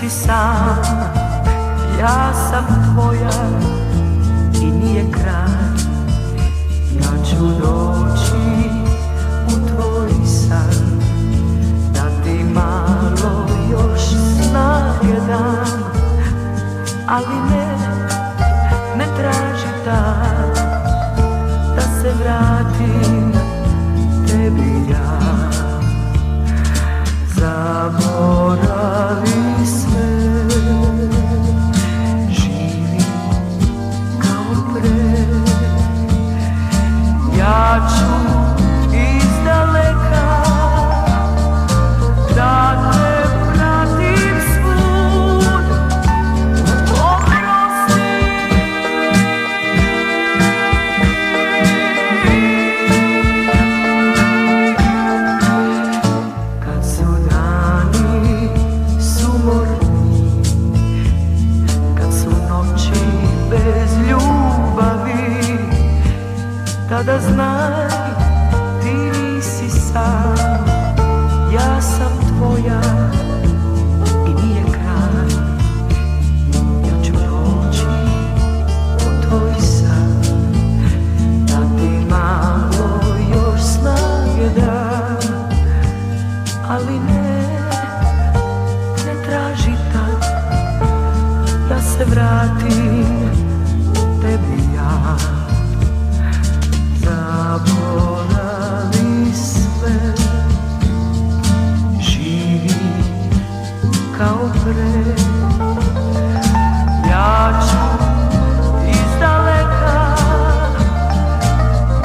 nisi sam, ja sam tvoja i nije kraj. Ja ću doći u tvoj san, da ti malo još snage dam, ali ne traži dan, da se vratim tebi ja. Zaboravi sve, živi kao pre. Ja ću izdaleka da te pratim svud. Oprosti, kad su dani sumorni, kad su noći bez ljubavi, tada znaj, ti nisi sam, ja sam tvoja i nije kraj. Ja ću doći u tvoj san, da ti malo još snage dam, ali ne traži tad, da se vratim tebi ja. Zaboravi sve, živi kao pre. Ja ću izdaleka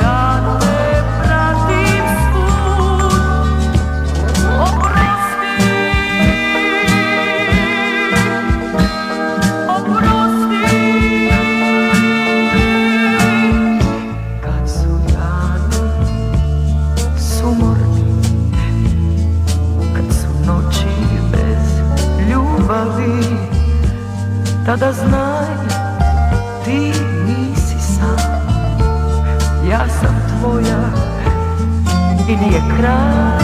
da te pratim svud. Oprosti, oprosti, kad su dani sumorni, kad su noći bez ljubavi, tada znaj, ti nisi sam, ja sam tvoja i nije kraj.